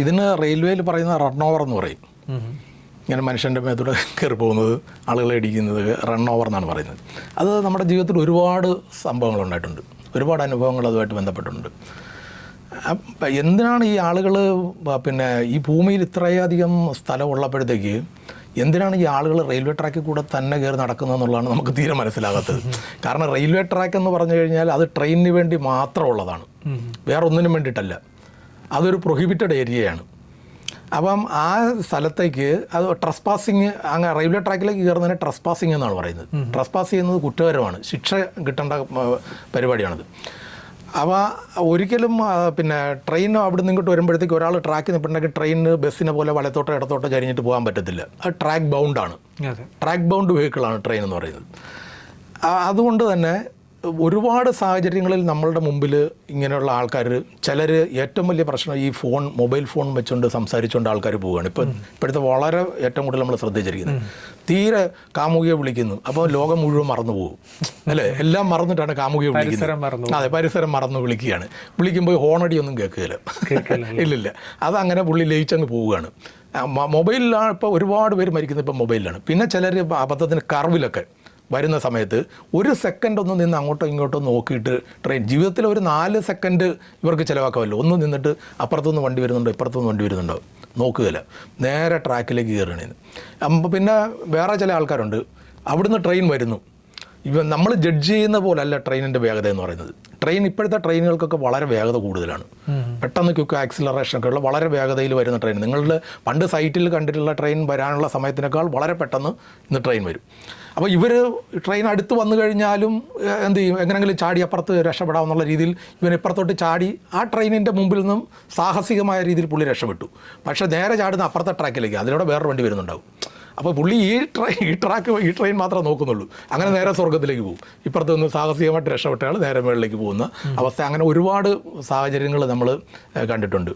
ഇതിന് റെയിൽവേയിൽ പറയുന്ന റൺ ഓവർ എന്ന് പറയും. ഇങ്ങനെ മനുഷ്യൻ്റെ മേത്തൂടെ കയറി പോകുന്നത്, ആളുകളെ ഇടിക്കുന്നത് റൺ ഓവർ എന്നാണ് പറയുന്നത്. അത് നമ്മുടെ ജീവിതത്തിൽ ഒരുപാട് സംഭവങ്ങളുണ്ടായിട്ടുണ്ട്, ഒരുപാട് അനുഭവങ്ങൾ അതുമായിട്ട് ബന്ധപ്പെട്ടിട്ടുണ്ട്. എന്തിനാണ് ഈ ആളുകൾ പിന്നെ ഈ ഭൂമിയിൽ ഇത്രയധികം സ്ഥലം ഉള്ളപ്പോഴത്തേക്ക് എന്തിനാണ് ഈ ആളുകൾ റെയിൽവേ ട്രാക്കിൽ കൂടെ തന്നെ കയറി നടക്കുന്നതെന്നുള്ളതാണ് നമുക്ക് തീരെ മനസ്സിലാകാത്തത്. കാരണം റെയിൽവേ ട്രാക്ക് എന്ന് പറഞ്ഞു കഴിഞ്ഞാൽ അത് ട്രെയിനിന് വേണ്ടി മാത്രമുള്ളതാണ്, വേറെ ഒന്നിനും വേണ്ടിയിട്ടല്ല. അതൊരു പ്രൊഹിബിറ്റഡ് ഏരിയയാണ്. അപ്പം ആ സ്ഥലത്തേക്ക് അത് ട്രസ്പാസിങ്, അങ്ങ് റെയിൽവേ ട്രാക്കിലേക്ക് കയറുന്നതിന് ട്രസ്പാസിങ് എന്നാണ് പറയുന്നത്. ട്രസ്പാസ് ചെയ്യുന്നത് കുറ്റകരമാണ്, ശിക്ഷ കിട്ടേണ്ട പരിപാടിയാണത്. അപ്പോൾ ഒരിക്കലും പിന്നെ ട്രെയിൻ അവിടെ നിന്ന് ഇങ്ങോട്ട് വരുമ്പോഴത്തേക്ക് ഒരാൾ ട്രാക്കിൽ നിൽപ്പുണ്ടെങ്കിൽ ട്രെയിനിന് ബസ്സിനെ പോലെ വലത്തോട്ടോ ഇടത്തോട്ടോ ചരിഞ്ഞിട്ട് പോകാൻ പറ്റത്തില്ല. അത് ട്രാക്ക് ബൗണ്ടാണ്, ട്രാക്ക് ബൗണ്ട് വെഹിക്കിളാണ് ട്രെയിൻ എന്ന് പറയുന്നത്. അതുകൊണ്ട് തന്നെ ഒരുപാട് സാഹചര്യങ്ങളിൽ നമ്മളുടെ മുമ്പിൽ ഇങ്ങനെയുള്ള ആൾക്കാർ, ചിലർ ഏറ്റവും വലിയ പ്രശ്നം ഈ മൊബൈൽ ഫോൺ വെച്ചുകൊണ്ട് സംസാരിച്ചുകൊണ്ട് ആൾക്കാർ പോവുകയാണ്. ഇപ്പോഴത്തെ വളരെ ഏറ്റവും കൂടുതൽ നമ്മൾ ശ്രദ്ധിച്ചിരിക്കുന്നത് തീരെ കാമുകിയെ വിളിക്കുന്നു, അപ്പോൾ ലോകം മുഴുവൻ മറന്നു പോകും അല്ലേ? എല്ലാം മറന്നിട്ടാണ് കാമുകിയെ വിളിക്കുന്നത്. അതെ, പരിസരം മറന്നു വിളിക്കുകയാണ്. വിളിക്കുമ്പോൾ ഹോണടിയൊന്നും കേൾക്കുകയില്ല, ഇല്ലില്ല. അതങ്ങനെ പുള്ളി ലയിച്ചങ്ങ് പോവുകയാണ്. മൊബൈലിലാണ് ഇപ്പോൾ ഒരുപാട് പേര് മരിക്കുന്നത്, ഇപ്പോൾ മൊബൈലിലാണ്. പിന്നെ ചിലർ അബദ്ധത്തിന് കർവിലൊക്കെ വരുന്ന സമയത്ത് ഒരു സെക്കൻഡ് ഒന്ന് നിന്ന് അങ്ങോട്ടോ ഇങ്ങോട്ടോ നോക്കിയിട്ട് ട്രെയിൻ, ജീവിതത്തിൽ ഒരു 4 സെക്കൻഡ് ഇവർക്ക് ചിലവാക്കാമല്ലോ. ഒന്ന് നിന്നിട്ട് അപ്പുറത്തുനിന്ന് വണ്ടി വരുന്നുണ്ടോ ഇപ്പുറത്തുനിന്ന് വണ്ടി വരുന്നുണ്ടോ നോക്കുകയില്ല, നേരെ ട്രാക്കിലേക്ക് കയറണേന്ന്. പിന്നെ വേറെ ചില ആൾക്കാരുണ്ട്, അവിടുന്ന് ട്രെയിൻ വരുന്നു, നമ്മൾ ജഡ്ജ് ചെയ്യുന്ന പോലല്ല ട്രെയിനിൻ്റെ വേഗത എന്ന് പറയുന്നത്. ഇപ്പോഴത്തെ ട്രെയിനുകൾക്കൊക്കെ വളരെ വേഗത കൂടുതലാണ്, പെട്ടെന്ന് ക്വിക്ക് ആക്സിലറേഷനൊക്കെ ഉള്ള വളരെ വേഗതയിൽ വരുന്ന ട്രെയിൻ. നിങ്ങളുടെ പണ്ട് സൈറ്റിൽ കണ്ടിട്ടുള്ള ട്രെയിൻ വരാനുള്ള സമയത്തിനേക്കാൾ വളരെ പെട്ടെന്ന് ഇന്ന് ട്രെയിൻ വരും. അപ്പോൾ ഇവർ ട്രെയിൻ അടുത്ത് വന്നു കഴിഞ്ഞാലും എന്ത് ചെയ്യും, എങ്ങനെയെങ്കിലും ചാടി അപ്പുറത്ത് രക്ഷപ്പെടാമെന്നുള്ള രീതിയിൽ ഇവൻ ഇപ്പുറത്തോട്ട് ചാടി ആ ട്രെയിനിൻ്റെ മുമ്പിൽ നിന്നും സാഹസികമായ രീതിയിൽ പുള്ളി രക്ഷപ്പെട്ടു. പക്ഷേ നേരെ ചാടുന്ന അപ്പുറത്തെ ട്രാക്കിലേക്ക്, അതിലൂടെ വേറൊരു വണ്ടി വരുന്നുണ്ടാവും. അപ്പോൾ പുള്ളി ഈ ട്രെയിൻ മാത്രമേ നോക്കുന്നുള്ളൂ. അങ്ങനെ നേരെ സ്വർഗത്തിലേക്ക് പോകും. ഇപ്പുറത്ത് നിന്ന് സാഹസികമായിട്ട് രക്ഷപ്പെട്ടയാൾ നേരെ മുകളിലേക്ക് പോകുന്ന അവസ്ഥ. അങ്ങനെ ഒരുപാട് സാഹചര്യങ്ങൾ നമ്മൾ കണ്ടിട്ടുണ്ട്.